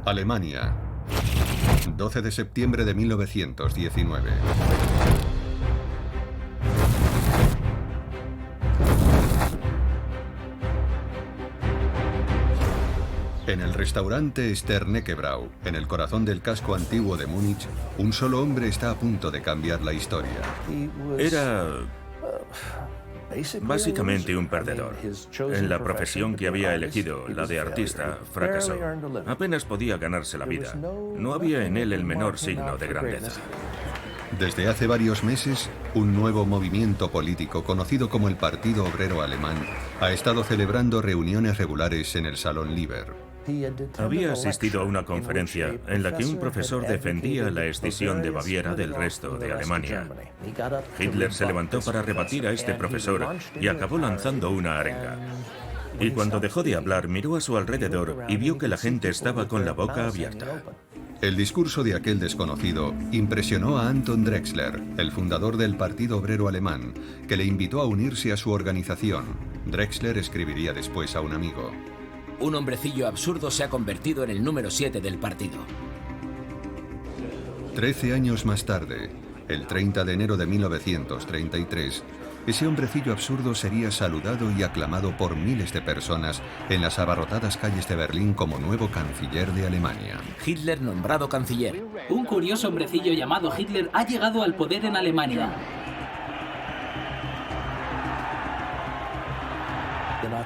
Alemania, 12 de septiembre de 1919. En el restaurante Sterneckebrau, en el corazón del casco antiguo de Múnich, un solo hombre está a punto de cambiar la historia. Era básicamente un perdedor. En la profesión que había elegido, la de artista, fracasó. Apenas podía ganarse la vida. No había en él el menor signo de grandeza. Desde hace varios meses, un nuevo movimiento político conocido como el Partido Obrero Alemán ha estado celebrando reuniones regulares en el Salón Liber. Había asistido a una conferencia en la que un profesor defendía la escisión de Baviera del resto de Alemania. Hitler se levantó para rebatir a este profesor y acabó lanzando una arenga. Y cuando dejó de hablar, miró a su alrededor y vio que la gente estaba con la boca abierta. El discurso de aquel desconocido impresionó a Anton Drexler, el fundador del Partido Obrero Alemán, que le invitó a unirse a su organización. Drexler escribiría después a un amigo: un hombrecillo absurdo se ha convertido en el número 7 del partido. 13 años más tarde, el 30 de enero de 1933, ese hombrecillo absurdo sería saludado y aclamado por miles de personas en las abarrotadas calles de Berlín como nuevo canciller de Alemania. Hitler nombrado canciller. Un curioso hombrecillo llamado Hitler ha llegado al poder en Alemania.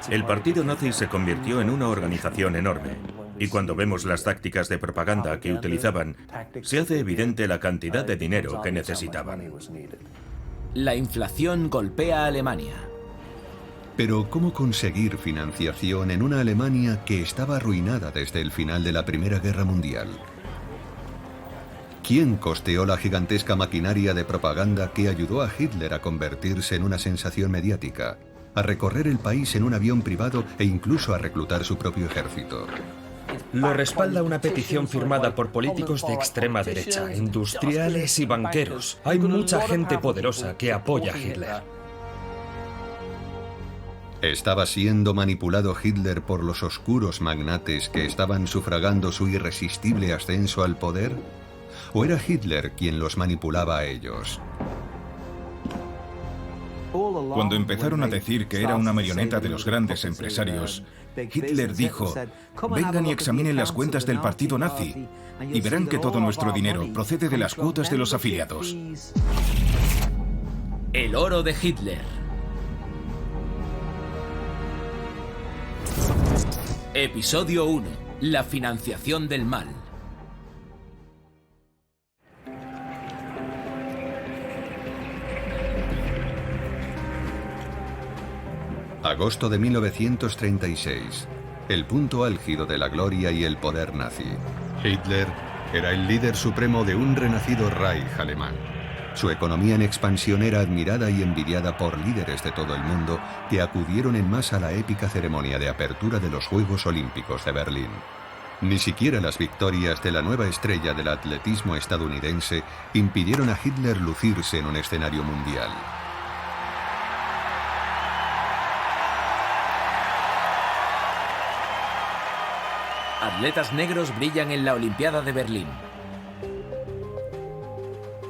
El partido nazi se convirtió en una organización enorme, y cuando vemos las tácticas de propaganda que utilizaban, se hace evidente la cantidad de dinero que necesitaban. La inflación golpea a Alemania. Pero ¿cómo conseguir financiación en una Alemania que estaba arruinada desde el final de la Primera Guerra Mundial? ¿Quién costeó la gigantesca maquinaria de propaganda que ayudó a Hitler a convertirse en una sensación mediática, a recorrer el país en un avión privado e incluso a reclutar su propio ejército? Lo respalda una petición firmada por políticos de extrema derecha, industriales y banqueros. Hay mucha gente poderosa que apoya a Hitler. ¿Estaba siendo manipulado Hitler por los oscuros magnates que estaban sufragando su irresistible ascenso al poder? ¿O era Hitler quien los manipulaba a ellos? Cuando empezaron a decir que era una marioneta de los grandes empresarios, Hitler dijo: vengan y examinen las cuentas del partido nazi y verán que todo nuestro dinero procede de las cuotas de los afiliados. El oro de Hitler. Episodio 1. La financiación del mal. Agosto de 1936, el punto álgido de la gloria y el poder nazi. Hitler era el líder supremo de un renacido Reich alemán. Su economía en expansión era admirada y envidiada por líderes de todo el mundo que acudieron en masa a la épica ceremonia de apertura de los Juegos Olímpicos de Berlín. Ni siquiera las victorias de la nueva estrella del atletismo estadounidense impidieron a Hitler lucirse en un escenario mundial. Atletas negros brillan en la Olimpiada de Berlín.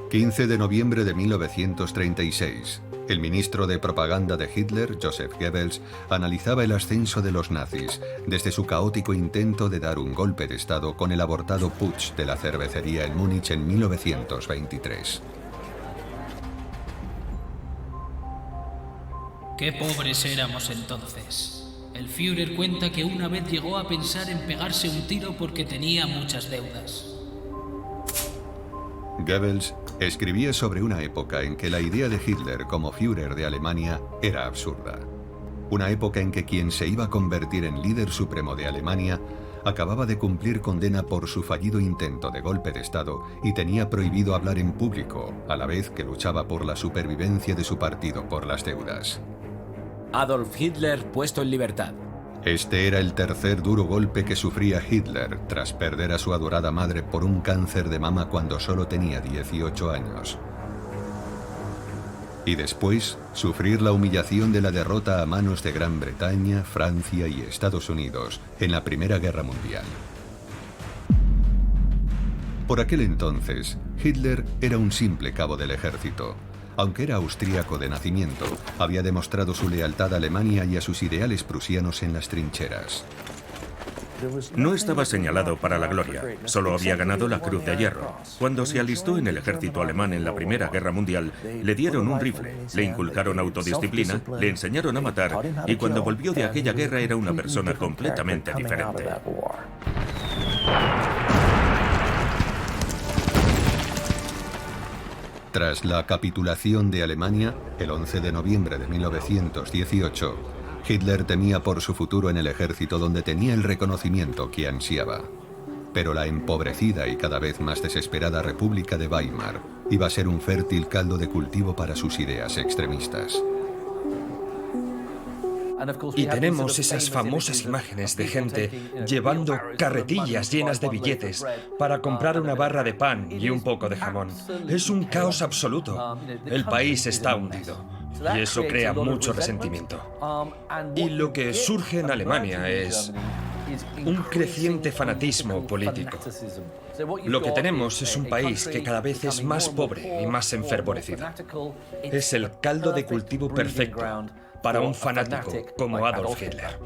15 de noviembre de 1936. El ministro de propaganda de Hitler, Joseph Goebbels, analizaba el ascenso de los nazis desde su caótico intento de dar un golpe de estado con el abortado putsch de la cervecería en Múnich en 1923. Qué pobres éramos entonces. El Führer cuenta que una vez llegó a pensar en pegarse un tiro porque tenía muchas deudas. Goebbels escribía sobre una época en que la idea de Hitler como Führer de Alemania era absurda. Una época en que quien se iba a convertir en líder supremo de Alemania acababa de cumplir condena por su fallido intento de golpe de Estado y tenía prohibido hablar en público, a la vez que luchaba por la supervivencia de su partido por las deudas. Adolf Hitler puesto en libertad. Este era el tercer duro golpe que sufría Hitler tras perder a su adorada madre por un cáncer de mama cuando solo tenía 18 años. Y después, sufrir la humillación de la derrota a manos de Gran Bretaña, Francia y Estados Unidos en la Primera Guerra Mundial. Por aquel entonces, Hitler era un simple cabo del ejército. Aunque era austríaco de nacimiento, había demostrado su lealtad a Alemania y a sus ideales prusianos en las trincheras. No estaba señalado para la gloria, solo había ganado la Cruz de Hierro. Cuando se alistó en el ejército alemán en la Primera Guerra Mundial, le dieron un rifle, le inculcaron autodisciplina, le enseñaron a matar y cuando volvió de aquella guerra era una persona completamente diferente. Tras la capitulación de Alemania, el 11 de noviembre de 1918, Hitler temía por su futuro en el ejército donde tenía el reconocimiento que ansiaba. Pero la empobrecida y cada vez más desesperada República de Weimar iba a ser un fértil caldo de cultivo para sus ideas extremistas. Y tenemos esas famosas imágenes de gente llevando carretillas llenas de billetes para comprar una barra de pan y un poco de jamón. Es un caos absoluto. El país está hundido. Y eso crea mucho resentimiento. Y lo que surge en Alemania es un creciente fanatismo político. Lo que tenemos es un país que cada vez es más pobre y más enfervorecido. Es el caldo de cultivo perfecto para un fanático como Adolf Hitler.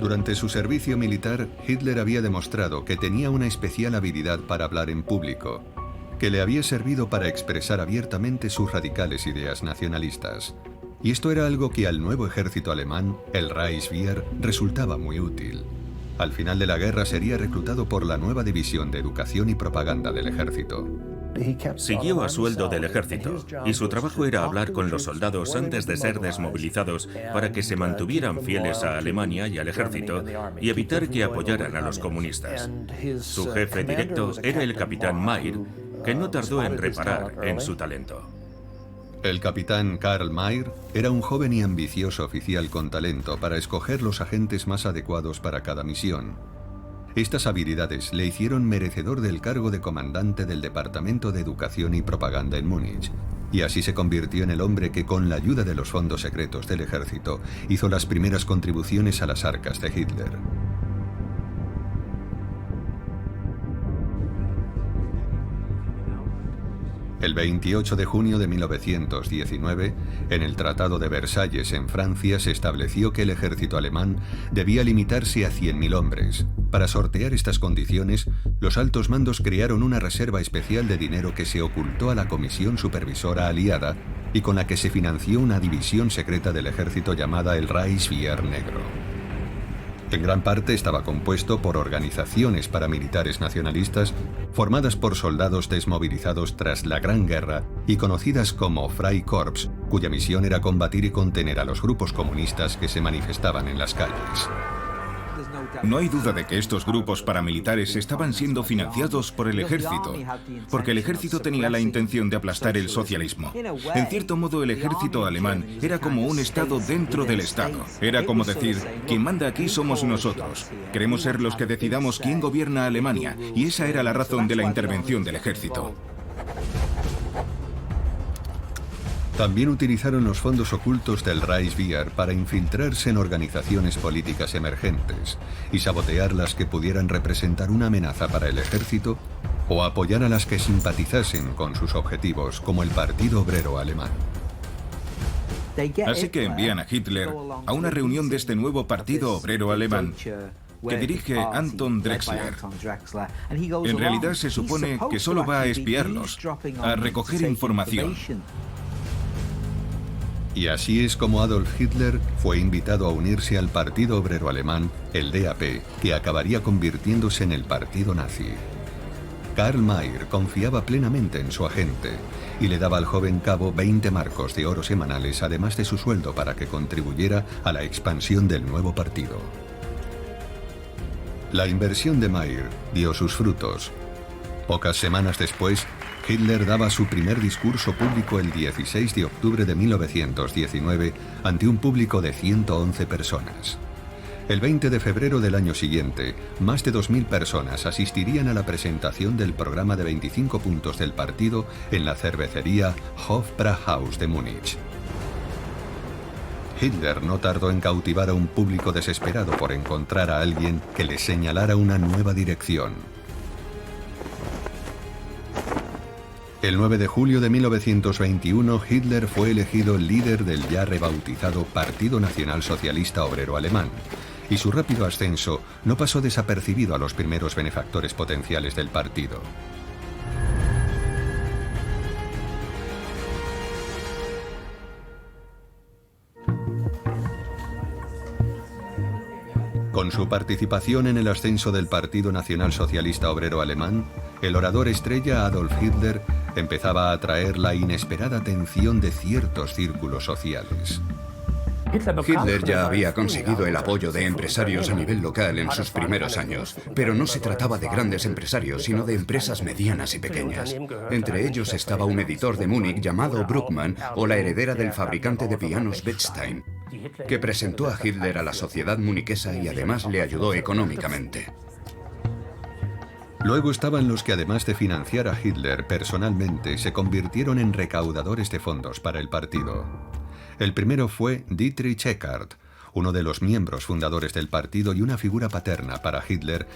Durante su servicio militar, Hitler había demostrado que tenía una especial habilidad para hablar en público, que le había servido para expresar abiertamente sus radicales ideas nacionalistas. Y esto era algo que al nuevo ejército alemán, el Reichswehr, resultaba muy útil. Al final de la guerra sería reclutado por la nueva división de educación y propaganda del ejército. Siguió a sueldo del ejército y su trabajo era hablar con los soldados antes de ser desmovilizados para que se mantuvieran fieles a Alemania y al ejército y evitar que apoyaran a los comunistas. Su jefe directo era el capitán Mayr, que no tardó en reparar en su talento. El capitán Karl Mayr era un joven y ambicioso oficial con talento para escoger los agentes más adecuados para cada misión. Estas habilidades le hicieron merecedor del cargo de comandante del Departamento de Educación y Propaganda en Múnich, y así se convirtió en el hombre que, con la ayuda de los fondos secretos del ejército, hizo las primeras contribuciones a las arcas de Hitler. El 28 de junio de 1919, en el Tratado de Versalles en Francia, se estableció que el ejército alemán debía limitarse a 100.000 hombres. Para sortear estas condiciones, los altos mandos crearon una reserva especial de dinero que se ocultó a la Comisión Supervisora Aliada y con la que se financió una división secreta del ejército llamada el Reichswehr Negro. En gran parte estaba compuesto por organizaciones paramilitares nacionalistas formadas por soldados desmovilizados tras la Gran Guerra y conocidas como Freikorps, cuya misión era combatir y contener a los grupos comunistas que se manifestaban en las calles. No hay duda de que estos grupos paramilitares estaban siendo financiados por el ejército, porque el ejército tenía la intención de aplastar el socialismo. En cierto modo, el ejército alemán era como un estado dentro del estado. Era como decir, quien manda aquí somos nosotros. Queremos ser los que decidamos quién gobierna Alemania, y esa era la razón de la intervención del ejército. También utilizaron los fondos ocultos del Reichswehr para infiltrarse en organizaciones políticas emergentes y sabotear las que pudieran representar una amenaza para el ejército o apoyar a las que simpatizasen con sus objetivos, como el Partido Obrero Alemán. Así que envían a Hitler a una reunión de este nuevo Partido Obrero Alemán que dirige Anton Drexler. En realidad se supone que solo va a espiarlos, a recoger información. Y así es como Adolf Hitler fue invitado a unirse al Partido Obrero Alemán, el DAP, que acabaría convirtiéndose en el partido nazi. Karl Mayr confiaba plenamente en su agente y le daba al joven cabo 20 marcos de oro semanales, además de su sueldo, para que contribuyera a la expansión del nuevo partido. La inversión de Mayr dio sus frutos. Pocas semanas después, Hitler daba su primer discurso público el 16 de octubre de 1919 ante un público de 111 personas. El 20 de febrero del año siguiente, más de 2.000 personas asistirían a la presentación del programa de 25 puntos del partido en la cervecería Hofbrauhaus de Múnich. Hitler no tardó en cautivar a un público desesperado por encontrar a alguien que le señalara una nueva dirección. El 9 de julio de 1921, Hitler fue elegido líder del ya rebautizado Partido Nacional Socialista Obrero Alemán, y su rápido ascenso no pasó desapercibido a los primeros benefactores potenciales del partido. Con su participación en el ascenso del Partido Nacional Socialista Obrero Alemán, el orador estrella Adolf Hitler empezaba a atraer la inesperada atención de ciertos círculos sociales. Hitler ya había conseguido el apoyo de empresarios a nivel local en sus primeros años, pero no se trataba de grandes empresarios, sino de empresas medianas y pequeñas. Entre ellos estaba un editor de Múnich llamado Bruckmann o la heredera del fabricante de pianos Bechstein, que presentó a Hitler a la sociedad muniquesa y además le ayudó económicamente. Luego estaban los que, además de financiar a Hitler personalmente, se convirtieron en recaudadores de fondos para el partido. El primero fue Dietrich Eckart, uno de los miembros fundadores del partido y una figura paterna para Hitler,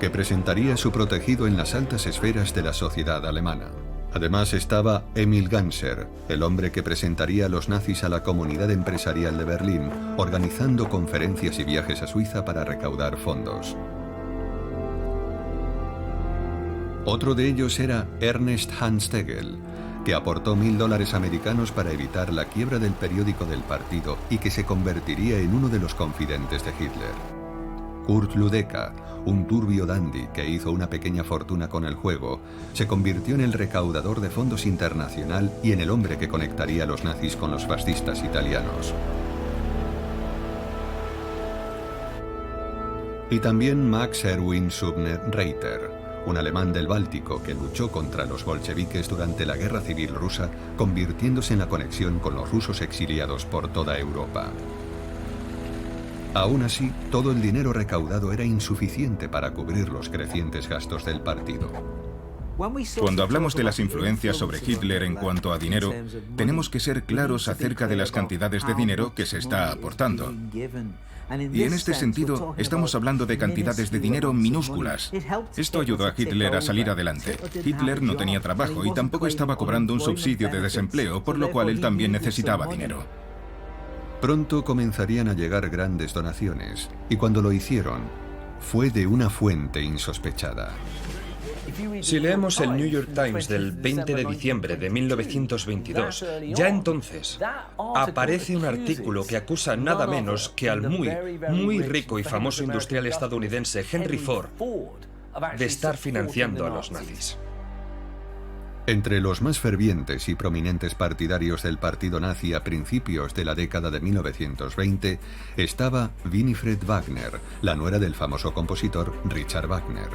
que presentaría a su protegido en las altas esferas de la sociedad alemana. Además estaba Emil Ganser, el hombre que presentaría a los nazis a la comunidad empresarial de Berlín, organizando conferencias y viajes a Suiza para recaudar fondos. Otro de ellos era Ernest Hans Tegel, que aportó $1000 americanos para evitar la quiebra del periódico del partido y que se convertiría en uno de los confidentes de Hitler. Kurt Ludeka, un turbio dandy que hizo una pequeña fortuna con el juego, se convirtió en el recaudador de fondos internacional y en el hombre que conectaría a los nazis con los fascistas italianos. Y también Max Erwin Subner Reiter, un alemán del Báltico que luchó contra los bolcheviques durante la Guerra Civil Rusa, convirtiéndose en la conexión con los rusos exiliados por toda Europa. Aún así, todo el dinero recaudado era insuficiente para cubrir los crecientes gastos del partido. Cuando hablamos de las influencias sobre Hitler en cuanto a dinero, tenemos que ser claros acerca de las cantidades de dinero que se está aportando. Y en este sentido, estamos hablando de cantidades de dinero minúsculas. Esto ayudó a Hitler a salir adelante. Hitler no tenía trabajo y tampoco estaba cobrando un subsidio de desempleo, por lo cual él también necesitaba dinero. Pronto comenzarían a llegar grandes donaciones, y cuando lo hicieron, fue de una fuente insospechada. Si leemos el New York Times del 20 de diciembre de 1922, ya entonces aparece un artículo que acusa nada menos que al muy rico y famoso industrial estadounidense Henry Ford de estar financiando a los nazis. Entre los más fervientes y prominentes partidarios del partido nazi a principios de la década de 1920 estaba Winifred Wagner, la nuera del famoso compositor Richard Wagner.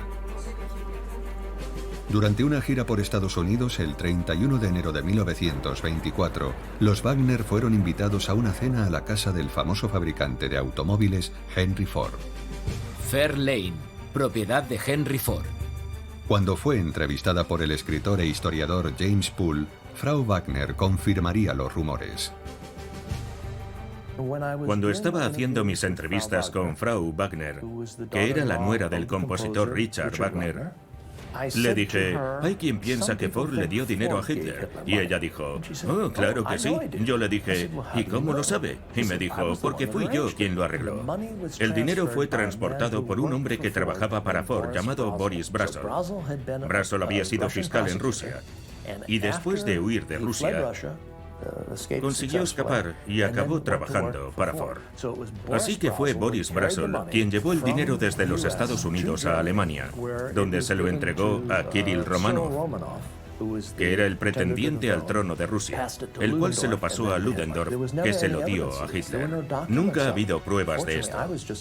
Durante una gira por Estados Unidos el 31 de enero de 1924, los Wagner fueron invitados a una cena a la casa del famoso fabricante de automóviles Henry Ford. Fair Lane, propiedad de Henry Ford. Cuando fue entrevistada por el escritor e historiador James Poole, Frau Wagner confirmaría los rumores. Cuando estaba haciendo mis entrevistas con Frau Wagner, que era la nuera del compositor Richard Wagner, le dije, hay quien piensa que Ford le dio dinero a Hitler. Y ella dijo, oh, claro que sí. Yo le dije, ¿y cómo lo sabe? Y me dijo, porque fui yo quien lo arregló. El dinero fue transportado por un hombre que trabajaba para Ford llamado Boris Brasov. Brasov había sido fiscal en Rusia. Y después de huir de Rusia, consiguió escapar y acabó trabajando para Ford. Así que fue Boris Brasov quien llevó el dinero desde los Estados Unidos a Alemania, donde se lo entregó a Kirill Romanov, que era el pretendiente al trono de Rusia, el cual se lo pasó a Ludendorff, que se lo dio a Hitler. Nunca ha habido pruebas de esto.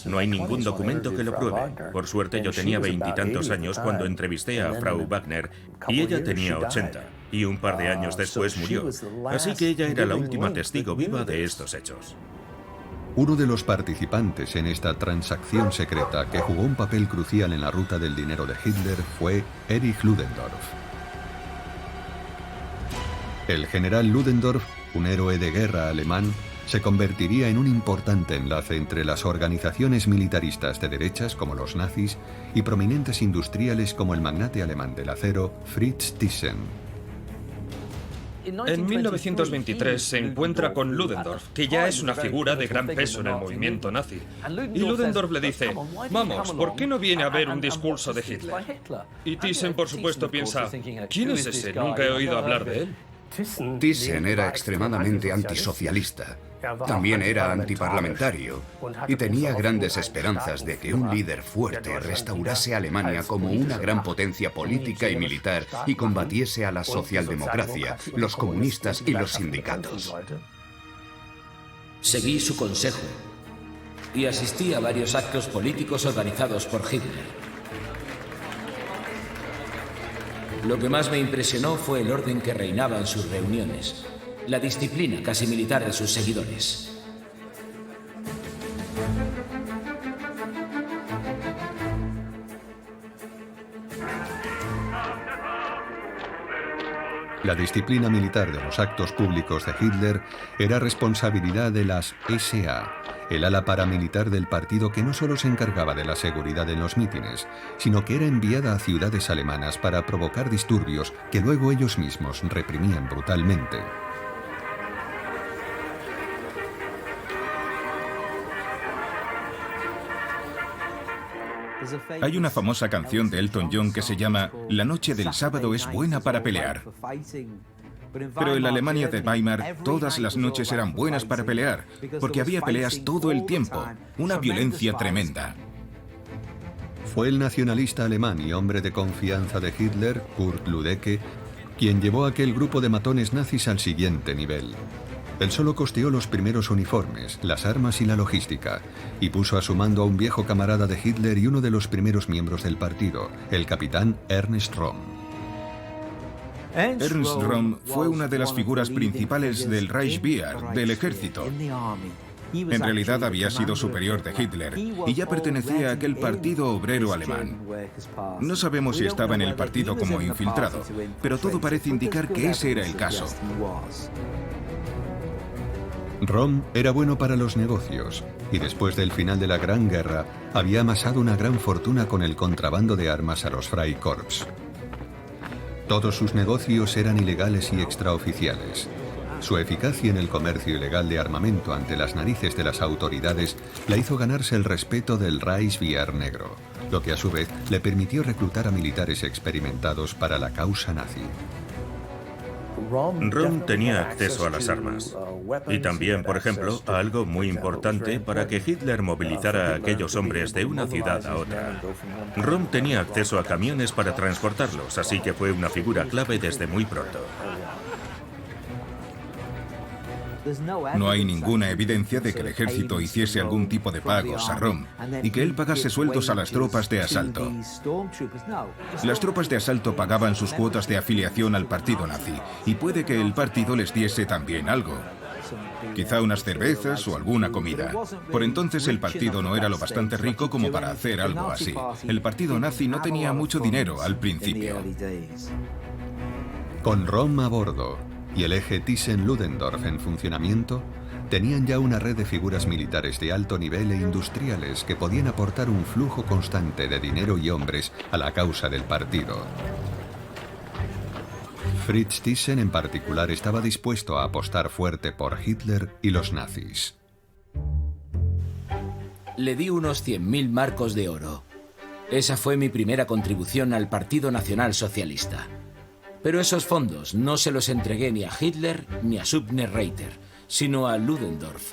No hay ningún documento que lo pruebe. Por suerte yo tenía 20 y tantos años cuando entrevisté a Frau Wagner y ella tenía 80. Y un par de años después murió. Así que ella era la última testigo viva de estos hechos. Uno de los participantes en esta transacción secreta que jugó un papel crucial en la ruta del dinero de Hitler fue Erich Ludendorff. El general Ludendorff, un héroe de guerra alemán, se convertiría en un importante enlace entre las organizaciones militaristas de derechas como los nazis y prominentes industriales como el magnate alemán del acero Fritz Thyssen. En 1923 se encuentra con Ludendorff, que ya es una figura de gran peso en el movimiento nazi. Y Ludendorff le dice, vamos, ¿por qué no viene a ver un discurso de Hitler? Y Thyssen, por supuesto, piensa, ¿quién es ese? Nunca he oído hablar de él. Thyssen era extremadamente antisocialista. También era antiparlamentario y tenía grandes esperanzas de que un líder fuerte restaurase a Alemania como una gran potencia política y militar y combatiese a la socialdemocracia, los comunistas y los sindicatos. Seguí su consejo y asistí a varios actos políticos organizados por Hitler. Lo que más me impresionó fue el orden que reinaba en sus reuniones, la disciplina casi militar de sus seguidores. La disciplina militar de los actos públicos de Hitler era responsabilidad de las SA, el ala paramilitar del partido que no solo se encargaba de la seguridad en los mítines, sino que era enviada a ciudades alemanas para provocar disturbios que luego ellos mismos reprimían brutalmente. Hay una famosa canción de Elton John que se llama La noche del sábado es buena para pelear. Pero en la Alemania de Weimar todas las noches eran buenas para pelear, porque había peleas todo el tiempo, una violencia tremenda. Fue el nacionalista alemán y hombre de confianza de Hitler, Kurt Lüdecke, quien llevó a aquel grupo de matones nazis al siguiente nivel. Él solo costeó los primeros uniformes, las armas y la logística, y puso a su mando a un viejo camarada de Hitler y uno de los primeros miembros del partido, el capitán Ernst Röhm. Ernst Röhm fue una de las figuras principales del Reichswehr, del ejército. En realidad había sido superior de Hitler y ya pertenecía a aquel partido obrero alemán. No sabemos si estaba en el partido como infiltrado, pero todo parece indicar que ese era el caso. Röhm era bueno para los negocios y después del final de la Gran Guerra había amasado una gran fortuna con el contrabando de armas a los Freikorps. Todos sus negocios eran ilegales y extraoficiales. Su eficacia en el comercio ilegal de armamento ante las narices de las autoridades la hizo ganarse el respeto del Reichswehr negro, lo que a su vez le permitió reclutar a militares experimentados para la causa nazi. Röhm tenía acceso a las armas y también, por ejemplo, a algo muy importante para que Hitler movilizara a aquellos hombres de una ciudad a otra. Röhm tenía acceso a camiones para transportarlos, así que fue una figura clave desde muy pronto. No hay ninguna evidencia de que el ejército hiciese algún tipo de pagos a Röhm y que él pagase sueldos a las tropas de asalto. Las tropas de asalto pagaban sus cuotas de afiliación al partido nazi y puede que el partido les diese también algo. Quizá unas cervezas o alguna comida. Por entonces el partido no era lo bastante rico como para hacer algo así. El partido nazi no tenía mucho dinero al principio. Con Röhm a bordo y el eje Thyssen-Ludendorff en funcionamiento, tenían ya una red de figuras militares de alto nivel e industriales que podían aportar un flujo constante de dinero y hombres a la causa del partido. Fritz Thyssen en particular estaba dispuesto a apostar fuerte por Hitler y los nazis. Le di unos 100.000 marcos de oro. Esa fue mi primera contribución al Partido Nacional Socialista. Pero esos fondos no se los entregué ni a Hitler ni a Subner-Reiter, sino a Ludendorff,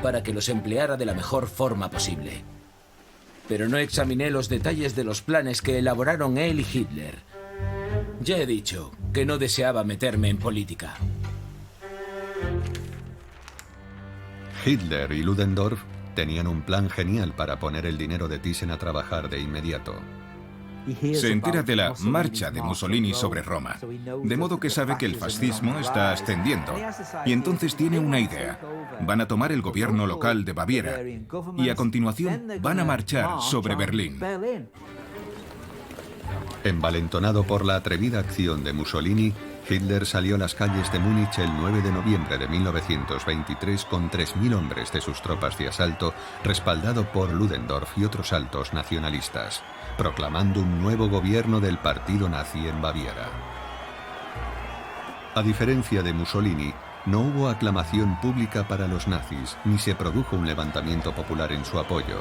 para que los empleara de la mejor forma posible. Pero no examiné los detalles de los planes que elaboraron él y Hitler. Ya he dicho que no deseaba meterme en política. Hitler y Ludendorff tenían un plan genial para poner el dinero de Thyssen a trabajar de inmediato. Se entera de la marcha de Mussolini sobre Roma, de modo que sabe que el fascismo está ascendiendo, y entonces tiene una idea. Van a tomar el gobierno local de Baviera, y a continuación van a marchar sobre Berlín. Envalentonado por la atrevida acción de Mussolini, Hitler salió a las calles de Múnich el 9 de noviembre de 1923 con 3.000 hombres de sus tropas de asalto, respaldado por Ludendorff y otros altos nacionalistas, proclamando un nuevo gobierno del partido nazi en Baviera. A diferencia de Mussolini, no hubo aclamación pública para los nazis, ni se produjo un levantamiento popular en su apoyo,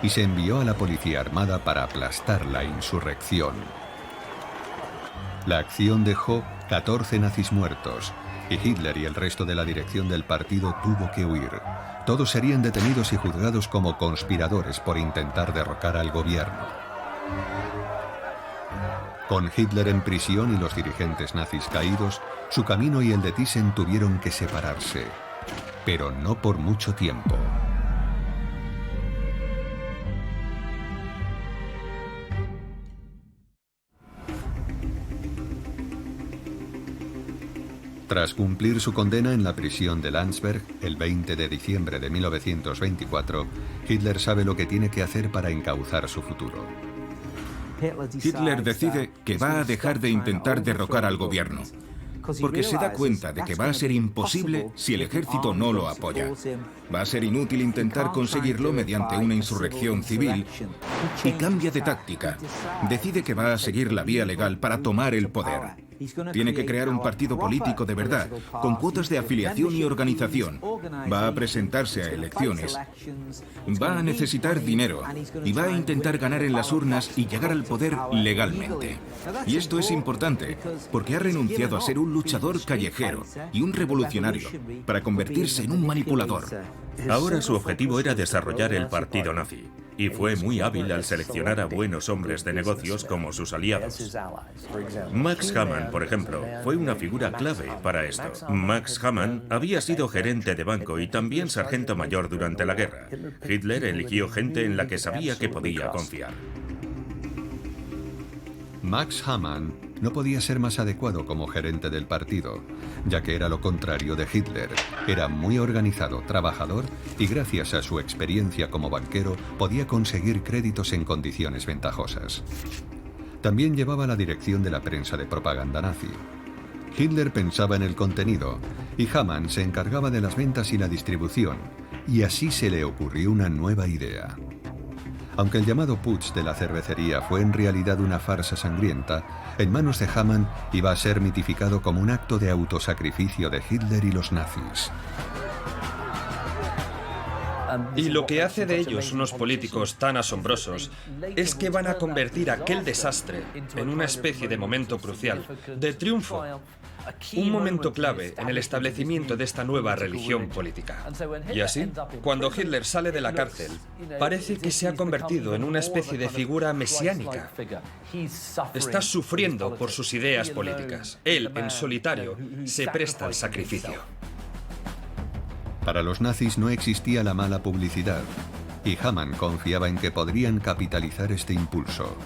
y se envió a la policía armada para aplastar la insurrección. La acción dejó 14 nazis muertos, y Hitler y el resto de la dirección del partido tuvo que huir. Todos serían detenidos y juzgados como conspiradores por intentar derrocar al gobierno. Con Hitler en prisión y los dirigentes nazis caídos, su camino y el de Thyssen tuvieron que separarse, pero no por mucho tiempo. Tras cumplir su condena en la prisión de Landsberg, el 20 de diciembre de 1924, Hitler sabe lo que tiene que hacer para encauzar su futuro. Hitler decide que va a dejar de intentar derrocar al gobierno, porque se da cuenta de que va a ser imposible si el ejército no lo apoya. Va a ser inútil intentar conseguirlo mediante una insurrección civil y cambia de táctica. Decide que va a seguir la vía legal para tomar el poder. Tiene que crear un partido político de verdad, con cuotas de afiliación y organización. Va a presentarse a elecciones. Va a necesitar dinero y va a intentar ganar en las urnas y llegar al poder legalmente. Y esto es importante, porque ha renunciado a ser un luchador callejero y un revolucionario para convertirse en un manipulador. Ahora su objetivo era desarrollar el partido nazi, y fue muy hábil al seleccionar a buenos hombres de negocios como sus aliados. Max Hammann, por ejemplo, fue una figura clave para esto. Max Hammann había sido gerente de banco y también sargento mayor durante la guerra. Hitler eligió gente en la que sabía que podía confiar. Max Hammann no podía ser más adecuado como gerente del partido, ya que era lo contrario de Hitler. Era muy organizado, trabajador y gracias a su experiencia como banquero podía conseguir créditos en condiciones ventajosas. También llevaba la dirección de la prensa de propaganda nazi. Hitler pensaba en el contenido y Hammann se encargaba de las ventas y la distribución, y así se le ocurrió una nueva idea. Aunque el llamado putsch de la cervecería fue en realidad una farsa sangrienta, en manos de Hammann iba a ser mitificado como un acto de autosacrificio de Hitler y los nazis. Y lo que hace de ellos unos políticos tan asombrosos es que van a convertir aquel desastre en una especie de momento crucial, de triunfo. Un momento clave en el establecimiento de esta nueva religión política. Y así, cuando Hitler sale de la cárcel, parece que se ha convertido en una especie de figura mesiánica. Está sufriendo por sus ideas políticas. Él, en solitario, se presta al sacrificio. Para los nazis no existía la mala publicidad, y Hammann confiaba en que podrían capitalizar este impulso,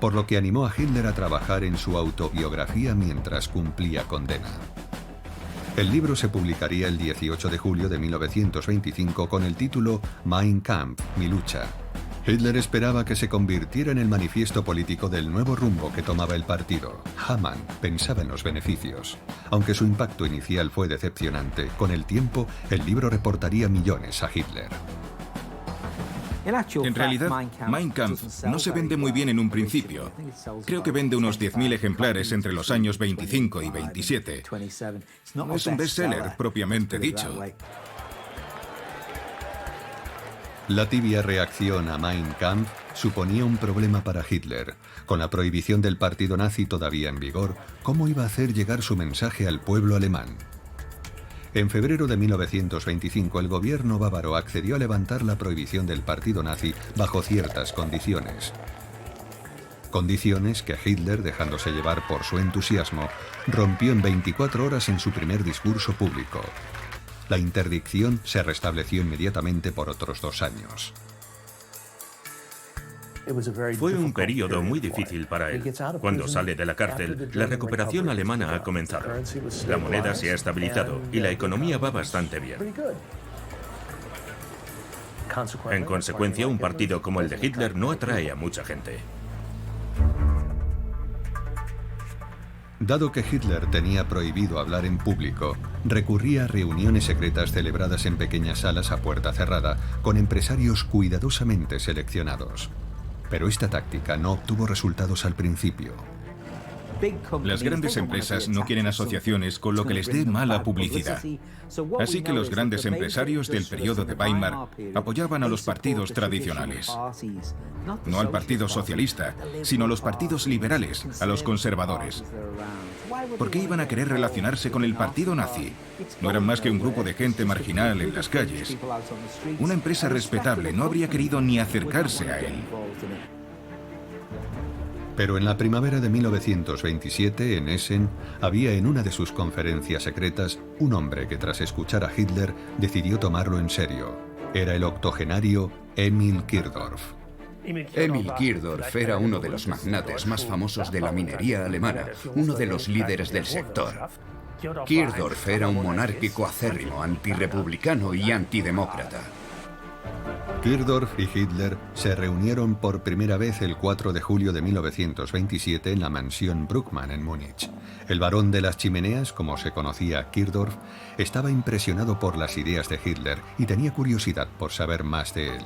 por lo que animó a Hitler a trabajar en su autobiografía mientras cumplía condena. El libro se publicaría el 18 de julio de 1925 con el título Mein Kampf, mi lucha. Hitler esperaba que se convirtiera en el manifiesto político del nuevo rumbo que tomaba el partido. Hammann pensaba en los beneficios. Aunque su impacto inicial fue decepcionante, con el tiempo el libro reportaría millones a Hitler. En realidad, Mein Kampf no se vende muy bien en un principio. Creo que vende unos 10.000 ejemplares entre los años 25 y 27. No es un bestseller propiamente dicho. La tibia reacción a Mein Kampf suponía un problema para Hitler. Con la prohibición del partido nazi todavía en vigor, ¿cómo iba a hacer llegar su mensaje al pueblo alemán? En febrero de 1925, el gobierno bávaro accedió a levantar la prohibición del partido nazi bajo ciertas condiciones. Condiciones que Hitler, dejándose llevar por su entusiasmo, rompió en 24 horas en su primer discurso público. La interdicción se restableció inmediatamente por otros 2 años. Fue un periodo muy difícil para él. Cuando sale de la cárcel, la recuperación alemana ha comenzado. La moneda se ha estabilizado y la economía va bastante bien. En consecuencia, un partido como el de Hitler no atrae a mucha gente. Dado que Hitler tenía prohibido hablar en público, recurría a reuniones secretas celebradas en pequeñas salas a puerta cerrada con empresarios cuidadosamente seleccionados. Pero esta táctica no obtuvo resultados al principio. Las grandes empresas no quieren asociaciones con lo que les dé mala publicidad. Así que los grandes empresarios del periodo de Weimar apoyaban a los partidos tradicionales. No al Partido Socialista, sino a los partidos liberales, a los conservadores. ¿Por qué iban a querer relacionarse con el partido nazi? No eran más que un grupo de gente marginal en las calles. Una empresa respetable no habría querido ni acercarse a él. Pero en la primavera de 1927, en Essen, había en una de sus conferencias secretas un hombre que tras escuchar a Hitler decidió tomarlo en serio. Era el octogenario Emil Kirdorf. Emil Kirdorf era uno de los magnates más famosos de la minería alemana, uno de los líderes del sector. Kirdorf era un monárquico acérrimo, antirrepublicano y antidemócrata. Kirdorf y Hitler se reunieron por primera vez el 4 de julio de 1927 en la mansión Bruckmann en Múnich. El barón de las chimeneas, como se conocía a Kirdorf, estaba impresionado por las ideas de Hitler y tenía curiosidad por saber más de él.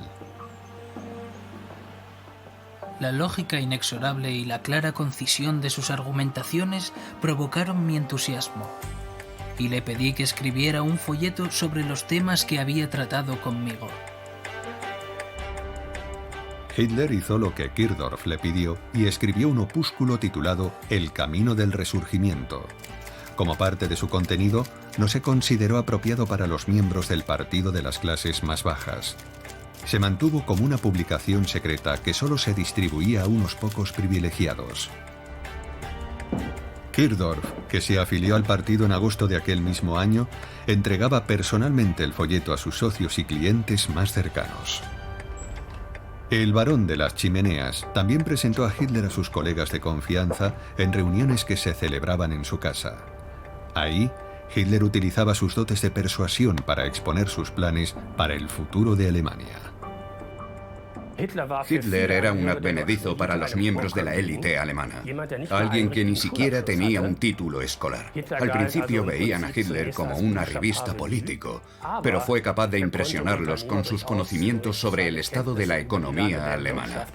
La lógica inexorable y la clara concisión de sus argumentaciones provocaron mi entusiasmo, y le pedí que escribiera un folleto sobre los temas que había tratado conmigo. Hitler hizo lo que Kirdorf le pidió y escribió un opúsculo titulado El Camino del Resurgimiento. Como parte de su contenido, no se consideró apropiado para los miembros del partido de las clases más bajas. Se mantuvo como una publicación secreta que solo se distribuía a unos pocos privilegiados. Kirdorf, que se afilió al partido en agosto de aquel mismo año, entregaba personalmente el folleto a sus socios y clientes más cercanos. El barón de las chimeneas también presentó a Hitler a sus colegas de confianza en reuniones que se celebraban en su casa. Ahí, Hitler utilizaba sus dotes de persuasión para exponer sus planes para el futuro de Alemania. Hitler era un advenedizo para los miembros de la élite alemana, alguien que ni siquiera tenía un título escolar. Al principio veían a Hitler como un arribista político, pero fue capaz de impresionarlos con sus conocimientos sobre el estado de la economía alemana.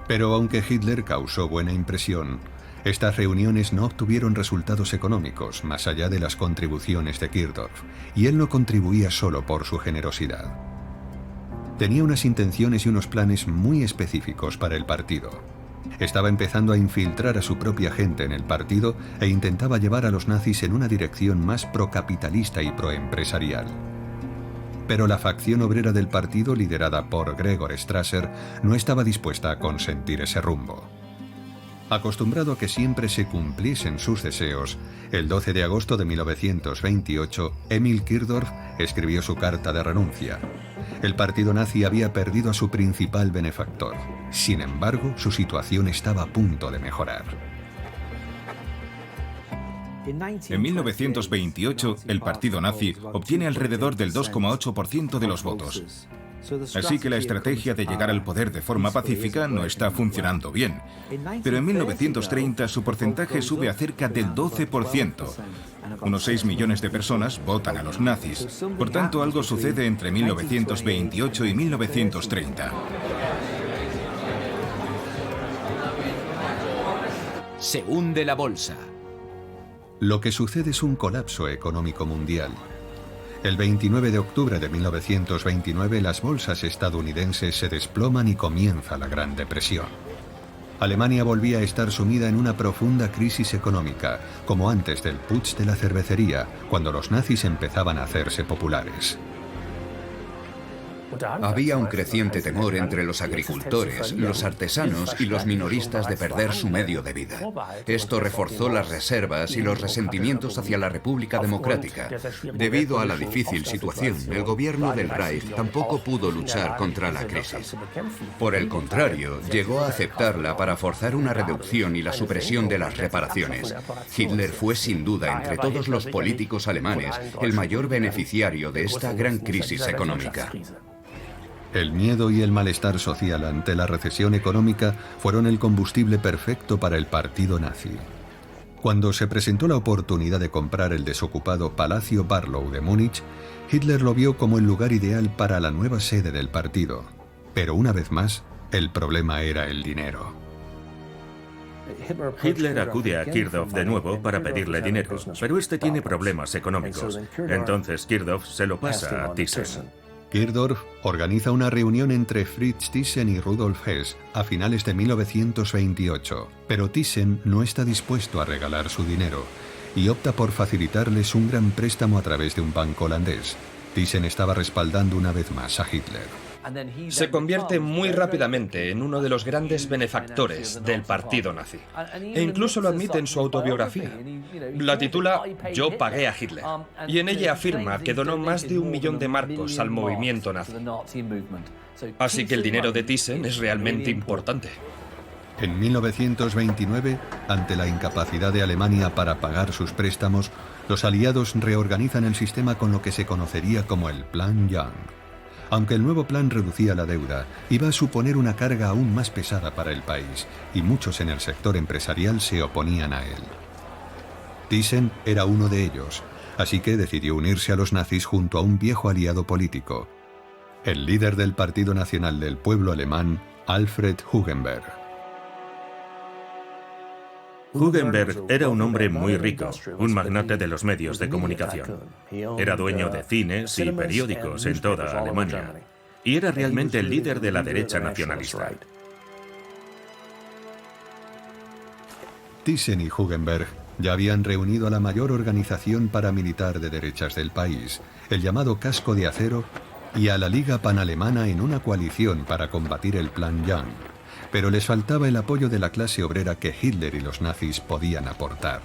Pero aunque Hitler causó buena impresión, estas reuniones no obtuvieron resultados económicos más allá de las contribuciones de Kirdorf, y él no contribuía solo por su generosidad. Tenía unas intenciones y unos planes muy específicos para el partido. Estaba empezando a infiltrar a su propia gente en el partido e intentaba llevar a los nazis en una dirección más procapitalista y proempresarial. Pero la facción obrera del partido, liderada por Gregor Strasser, no estaba dispuesta a consentir ese rumbo. Acostumbrado a que siempre se cumpliesen sus deseos, el 12 de agosto de 1928, Emil Kirdorf escribió su carta de renuncia. El partido nazi había perdido a su principal benefactor. Sin embargo, su situación estaba a punto de mejorar. En 1928, el partido nazi obtiene alrededor del 2,8% de los votos. Así que la estrategia de llegar al poder de forma pacífica no está funcionando bien. Pero en 1930 su porcentaje sube a cerca del 12%. Unos 6 millones de personas votan a los nazis. Por tanto, algo sucede entre 1928 y 1930. Se hunde la bolsa. Lo que sucede es un colapso económico mundial. El 29 de octubre de 1929 las bolsas estadounidenses se desploman y comienza la Gran Depresión. Alemania volvía a estar sumida en una profunda crisis económica, como antes del putsch de la cervecería, cuando los nazis empezaban a hacerse populares. Había un creciente temor entre los agricultores, los artesanos y los minoristas de perder su medio de vida. Esto reforzó las reservas y los resentimientos hacia la República Democrática. Debido a la difícil situación, el gobierno del Reich tampoco pudo luchar contra la crisis. Por el contrario, llegó a aceptarla para forzar una reducción y la supresión de las reparaciones. Hitler fue sin duda, entre todos los políticos alemanes, el mayor beneficiario de esta gran crisis económica. El miedo y el malestar social ante la recesión económica fueron el combustible perfecto para el partido nazi. Cuando se presentó la oportunidad de comprar el desocupado Palacio Barlow de Múnich, Hitler lo vio como el lugar ideal para la nueva sede del partido. Pero una vez más, el problema era el dinero. Hitler acude a Kirchhoff de nuevo para pedirle dinero, pero este tiene problemas económicos. Entonces Kirchhoff se lo pasa a Thyssen. Kirchhoff organiza una reunión entre Fritz Thyssen y Rudolf Hess a finales de 1928, pero Thyssen no está dispuesto a regalar su dinero y opta por facilitarles un gran préstamo a través de un banco holandés. Thyssen estaba respaldando una vez más a Hitler. Se convierte muy rápidamente en uno de los grandes benefactores del partido nazi. E incluso lo admite en su autobiografía. La titula Yo pagué a Hitler. Y en ella afirma que donó más de 1 millón de marcos al movimiento nazi. Así que el dinero de Thyssen es realmente importante. En 1929, ante la incapacidad de Alemania para pagar sus préstamos, los aliados reorganizan el sistema con lo que se conocería como el Plan Young. Aunque el nuevo plan reducía la deuda, iba a suponer una carga aún más pesada para el país, y muchos en el sector empresarial se oponían a él. Thyssen era uno de ellos, así que decidió unirse a los nazis junto a un viejo aliado político, el líder del Partido Nacional del Pueblo Alemán, Alfred Hugenberg. Hugenberg era un hombre muy rico, un magnate de los medios de comunicación. Era dueño de cines y periódicos en toda Alemania, y era realmente el líder de la derecha nacionalista. Thyssen y Hugenberg ya habían reunido a la mayor organización paramilitar de derechas del país, el llamado Casco de Acero, y a la Liga Panalemana en una coalición para combatir el Plan Young. Pero les faltaba el apoyo de la clase obrera que Hitler y los nazis podían aportar.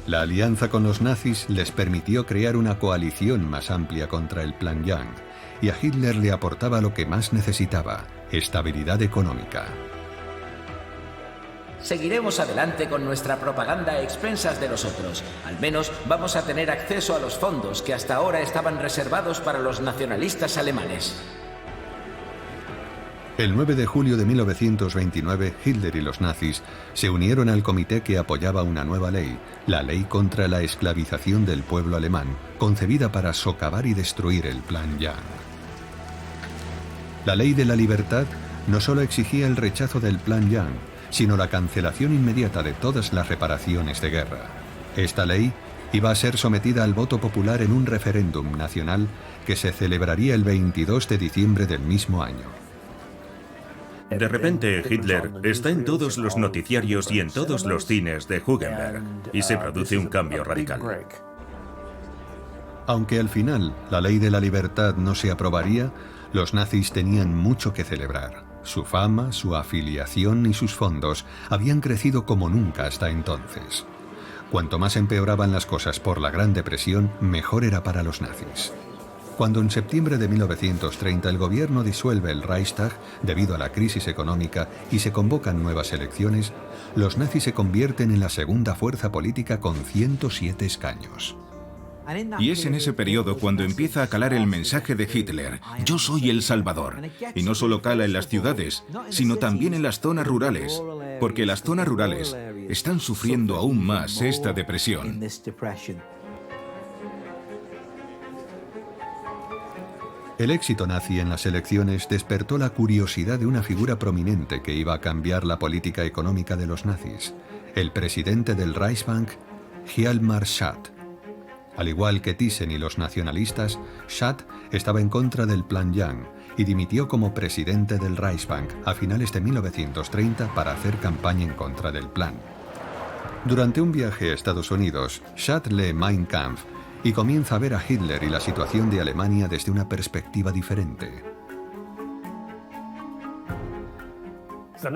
La alianza con los nazis les permitió crear una coalición más amplia contra el Plan Young, y a Hitler le aportaba lo que más necesitaba: estabilidad económica. Seguiremos adelante con nuestra propaganda a expensas de los otros. Al menos vamos a tener acceso a los fondos que hasta ahora estaban reservados para los nacionalistas alemanes. El 9 de julio de 1929, Hitler y los nazis se unieron al comité que apoyaba una nueva ley, la Ley contra la Esclavización del Pueblo Alemán, concebida para socavar y destruir el Plan Young. La Ley de la Libertad no solo exigía el rechazo del Plan Young, sino la cancelación inmediata de todas las reparaciones de guerra. Esta ley iba a ser sometida al voto popular en un referéndum nacional que se celebraría el 22 de diciembre del mismo año. De repente, Hitler está en todos los noticiarios y en todos los cines de Hugenberg, y se produce un cambio radical. Aunque al final la Ley de la Libertad no se aprobaría, los nazis tenían mucho que celebrar. Su fama, su afiliación y sus fondos habían crecido como nunca hasta entonces. Cuanto más empeoraban las cosas por la Gran Depresión, mejor era para los nazis. Cuando en septiembre de 1930 el gobierno disuelve el Reichstag debido a la crisis económica y se convocan nuevas elecciones, los nazis se convierten en la segunda fuerza política con 107 escaños. Y es en ese periodo cuando empieza a calar el mensaje de Hitler: yo soy el Salvador. Y no solo cala en las ciudades, sino también en las zonas rurales, porque las zonas rurales están sufriendo aún más esta depresión. El éxito nazi en las elecciones despertó la curiosidad de una figura prominente que iba a cambiar la política económica de los nazis, el presidente del Reichsbank, Hjalmar Schacht. Al igual que Thyssen y los nacionalistas, Schacht estaba en contra del Plan Young y dimitió como presidente del Reichsbank a finales de 1930 para hacer campaña en contra del plan. Durante un viaje a Estados Unidos, Schacht lee Mein Kampf y comienza a ver a Hitler y la situación de Alemania desde una perspectiva diferente.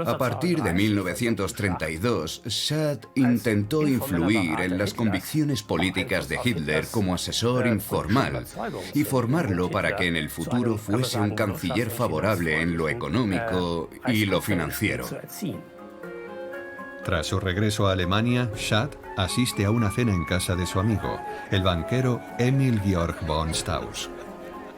A partir de 1932, Schacht intentó influir en las convicciones políticas de Hitler como asesor informal y formarlo para que en el futuro fuese un canciller favorable en lo económico y lo financiero. Tras su regreso a Alemania, Schacht asiste a una cena en casa de su amigo, el banquero Emil Georg von Strauss.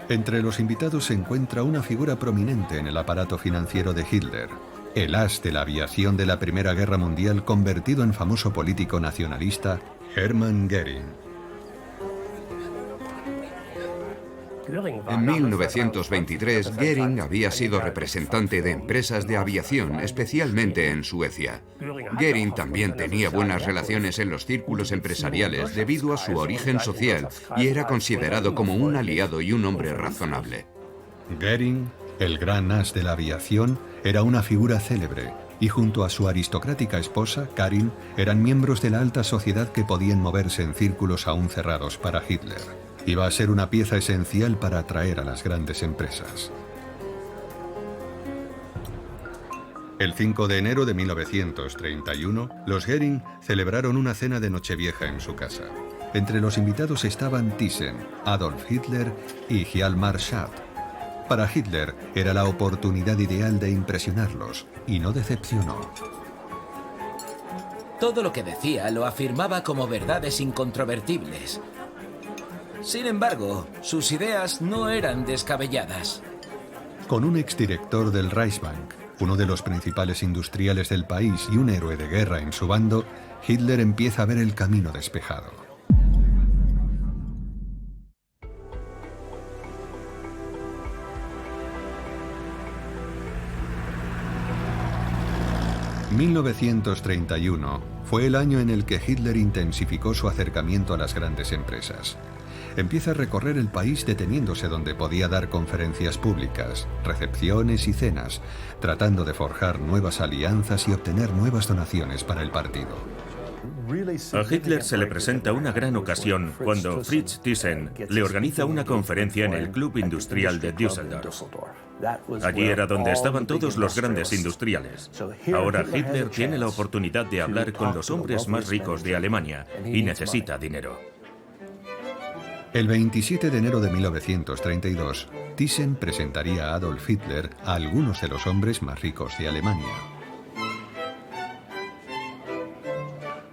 Entre los invitados se encuentra una figura prominente en el aparato financiero de Hitler, el as de la aviación de la Primera Guerra Mundial convertido en famoso político nacionalista, Hermann Göring. En 1923, Goering había sido representante de empresas de aviación, especialmente en Suecia. Goering también tenía buenas relaciones en los círculos empresariales debido a su origen social y era considerado como un aliado y un hombre razonable. Goering, el gran as de la aviación, era una figura célebre y junto a su aristocrática esposa, Karin, eran miembros de la alta sociedad que podían moverse en círculos aún cerrados para Hitler. Iba a ser una pieza esencial para atraer a las grandes empresas. El 5 de enero de 1931, los Goering celebraron una cena de Nochevieja en su casa. Entre los invitados estaban Thyssen, Adolf Hitler y Hjalmar Schacht. Para Hitler era la oportunidad ideal de impresionarlos, y no decepcionó. Todo lo que decía lo afirmaba como verdades incontrovertibles. Sin embargo, sus ideas no eran descabelladas. Con un exdirector del Reichsbank, uno de los principales industriales del país y un héroe de guerra en su bando, Hitler empieza a ver el camino despejado. ...1931 fue el año en el que Hitler intensificó su acercamiento a las grandes empresas. Empieza a recorrer el país deteniéndose donde podía dar conferencias públicas, recepciones y cenas, tratando de forjar nuevas alianzas y obtener nuevas donaciones para el partido. A Hitler se le presenta una gran ocasión cuando Fritz Thyssen le organiza una conferencia en el Club Industrial de Düsseldorf. Allí era donde estaban todos los grandes industriales. Ahora Hitler tiene la oportunidad de hablar con los hombres más ricos de Alemania y necesita dinero. El 27 de enero de 1932, Thyssen presentaría a Adolf Hitler a algunos de los hombres más ricos de Alemania.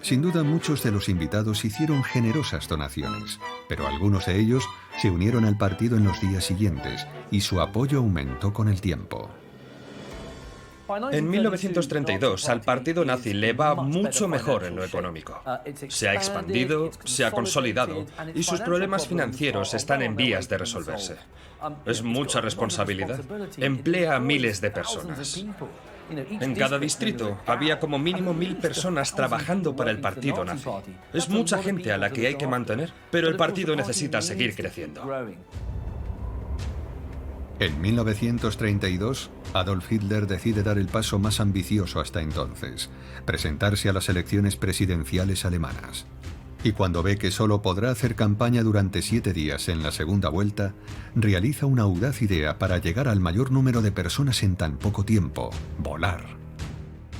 Sin duda, muchos de los invitados hicieron generosas donaciones, pero algunos de ellos se unieron al partido en los días siguientes y su apoyo aumentó con el tiempo. En 1932, al partido nazi le va mucho mejor en lo económico. Se ha expandido, se ha consolidado y sus problemas financieros están en vías de resolverse. Es mucha responsabilidad. Emplea a miles de personas. En cada distrito había como mínimo 1000 personas trabajando para el partido nazi. Es mucha gente a la que hay que mantener, pero el partido necesita seguir creciendo. En 1932, Adolf Hitler decide dar el paso más ambicioso hasta entonces, presentarse a las elecciones presidenciales alemanas. Y cuando ve que solo podrá hacer campaña durante 7 días en la segunda vuelta, realiza una audaz idea para llegar al mayor número de personas en tan poco tiempo: volar.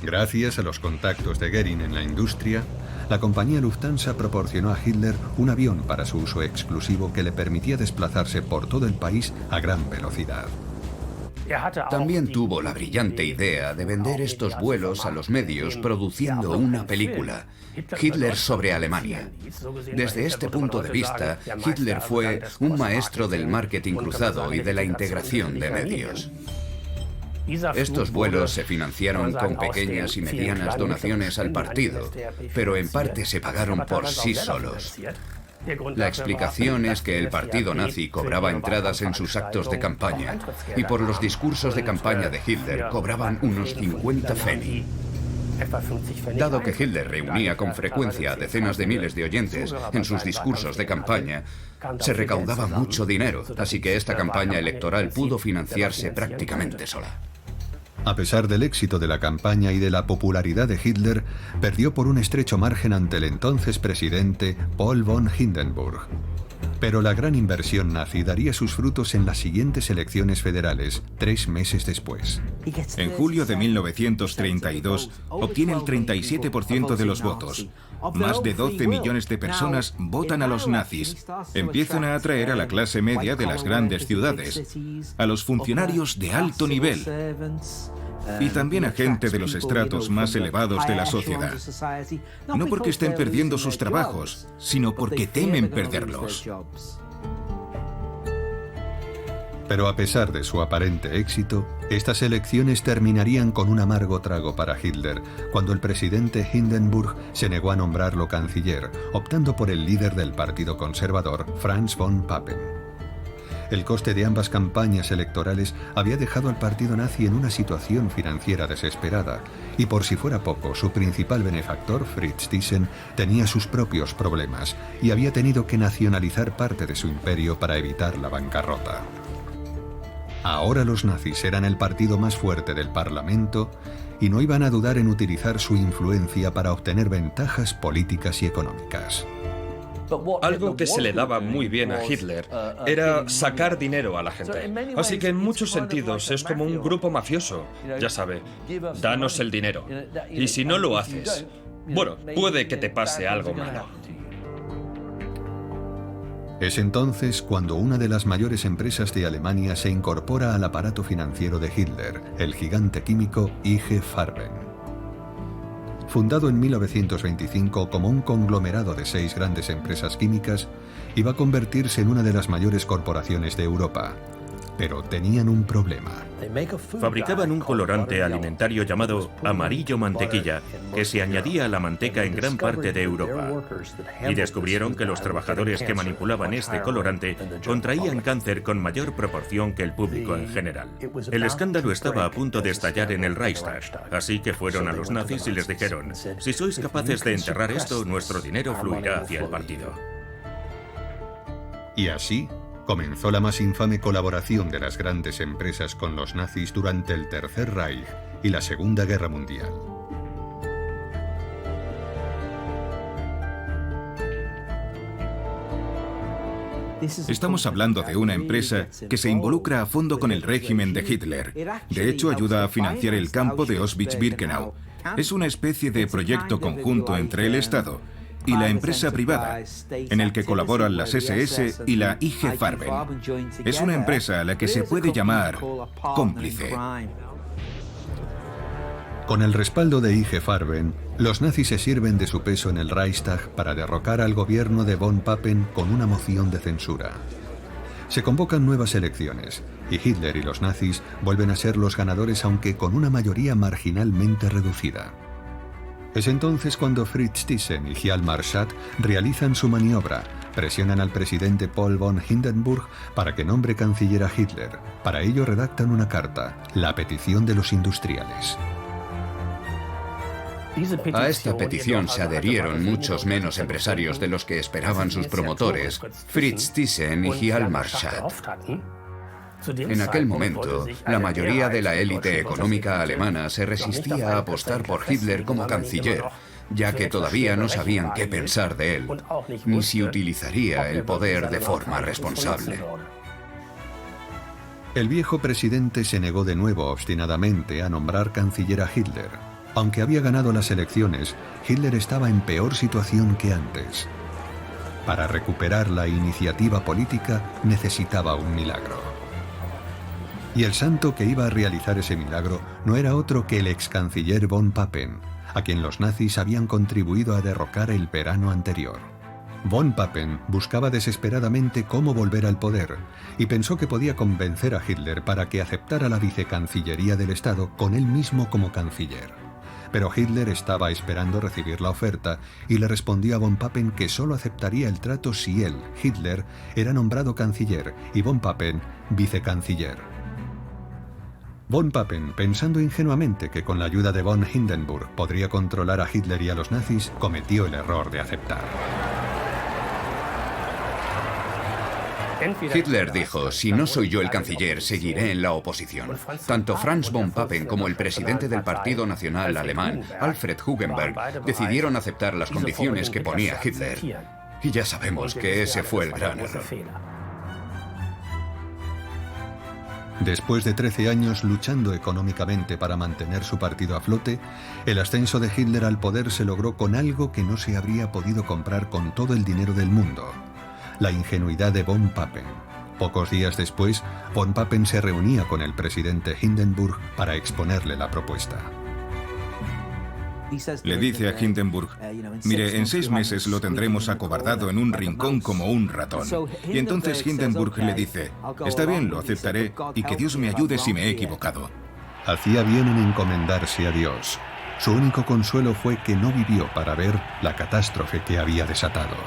Gracias a los contactos de Goering en la industria, la compañía Lufthansa proporcionó a Hitler un avión para su uso exclusivo que le permitía desplazarse por todo el país a gran velocidad. También tuvo la brillante idea de vender estos vuelos a los medios produciendo una película, Hitler sobre Alemania. Desde este punto de vista, Hitler fue un maestro del marketing cruzado y de la integración de medios. Estos vuelos se financiaron con pequeñas y medianas donaciones al partido, pero en parte se pagaron por sí solos. La explicación es que el partido nazi cobraba entradas en sus actos de campaña y por los discursos de campaña de Hitler cobraban unos 50 Pfennig. Dado que Hitler reunía con frecuencia a decenas de miles de oyentes en sus discursos de campaña, se recaudaba mucho dinero, así que esta campaña electoral pudo financiarse prácticamente sola. A pesar del éxito de la campaña y de la popularidad de Hitler, perdió por un estrecho margen ante el entonces presidente Paul von Hindenburg. Pero la gran inversión nazi daría sus frutos en las siguientes elecciones federales, 3 meses después. En julio de 1932, obtiene el 37% de los votos. Más de 12 millones de personas votan a los nazis. Empiezan a atraer a la clase media de las grandes ciudades, a los funcionarios de alto nivel y también a gente de los estratos más elevados de la sociedad. No porque estén perdiendo sus trabajos, sino porque temen perderlos. Pero a pesar de su aparente éxito, estas elecciones terminarían con un amargo trago para Hitler, cuando el presidente Hindenburg se negó a nombrarlo canciller, optando por el líder del Partido Conservador, Franz von Papen. El coste de ambas campañas electorales había dejado al partido nazi en una situación financiera desesperada, y por si fuera poco, su principal benefactor, Fritz Thyssen, tenía sus propios problemas y había tenido que nacionalizar parte de su imperio para evitar la bancarrota. Ahora los nazis eran el partido más fuerte del Parlamento y no iban a dudar en utilizar su influencia para obtener ventajas políticas y económicas. Algo que se le daba muy bien a Hitler era sacar dinero a la gente. Así que en muchos sentidos es como un grupo mafioso. Ya sabe, danos el dinero. Y si no lo haces, bueno, puede que te pase algo malo. Es entonces cuando una de las mayores empresas de Alemania se incorpora al aparato financiero de Hitler, el gigante químico IG Farben. Fundado en 1925 como un conglomerado de 6 grandes empresas químicas, iba a convertirse en una de las mayores corporaciones de Europa. Pero tenían un problema. Fabricaban un colorante alimentario llamado amarillo mantequilla, que se añadía a la manteca en gran parte de Europa. Y descubrieron que los trabajadores que manipulaban este colorante contraían cáncer con mayor proporción que el público en general. El escándalo estaba a punto de estallar en el Reichstag, así que fueron a los nazis y les dijeron: si sois capaces de enterrar esto, nuestro dinero fluirá hacia el partido. Y así comenzó la más infame colaboración de las grandes empresas con los nazis durante el Tercer Reich y la Segunda Guerra Mundial. Estamos hablando de una empresa que se involucra a fondo con el régimen de Hitler. De hecho, ayuda a financiar el campo de Auschwitz-Birkenau. Es una especie de proyecto conjunto entre el Estado y la empresa privada, en el que colaboran las SS y la IG Farben. Es una empresa a la que se puede llamar cómplice. Con el respaldo de IG Farben, los nazis se sirven de su peso en el Reichstag para derrocar al gobierno de von Papen con una moción de censura. Se convocan nuevas elecciones, y Hitler y los nazis vuelven a ser los ganadores, aunque con una mayoría marginalmente reducida. Es entonces cuando Fritz Thyssen y Hjalmar Schacht realizan su maniobra, presionan al presidente Paul von Hindenburg para que nombre canciller a Hitler. Para ello redactan una carta, la petición de los industriales. A esta petición se adherieron muchos menos empresarios de los que esperaban sus promotores, Fritz Thyssen y Hjalmar Schacht. En aquel momento, la mayoría de la élite económica alemana se resistía a apostar por Hitler como canciller, ya que todavía no sabían qué pensar de él, ni si utilizaría el poder de forma responsable. El viejo presidente se negó de nuevo obstinadamente a nombrar canciller a Hitler. Aunque había ganado las elecciones, Hitler estaba en peor situación que antes. Para recuperar la iniciativa política necesitaba un milagro. Y el santo que iba a realizar ese milagro no era otro que el ex canciller von Papen, a quien los nazis habían contribuido a derrocar el verano anterior. Von Papen buscaba desesperadamente cómo volver al poder y pensó que podía convencer a Hitler para que aceptara la vicecancillería del Estado con él mismo como canciller. Pero Hitler estaba esperando recibir la oferta y le respondió a von Papen que solo aceptaría el trato si él, Hitler, era nombrado canciller y von Papen vicecanciller. Von Papen, pensando ingenuamente que con la ayuda de von Hindenburg podría controlar a Hitler y a los nazis, cometió el error de aceptar. Hitler dijo: si no soy yo el canciller, seguiré en la oposición. Tanto Franz von Papen como el presidente del Partido Nacional Alemán, Alfred Hugenberg, decidieron aceptar las condiciones que ponía Hitler. Y ya sabemos que ese fue el gran error. Después de 13 años luchando económicamente para mantener su partido a flote, el ascenso de Hitler al poder se logró con algo que no se habría podido comprar con todo el dinero del mundo: la ingenuidad de von Papen. Pocos días después, von Papen se reunía con el presidente Hindenburg para exponerle la propuesta. Le dice a Hindenburg: mire, en 6 meses lo tendremos acobardado en un rincón como un ratón. Y entonces Hindenburg le dice: está bien, lo aceptaré, y que Dios me ayude si me he equivocado. Hacía bien en encomendarse a Dios. Su único consuelo fue que no vivió para ver la catástrofe que había desatado.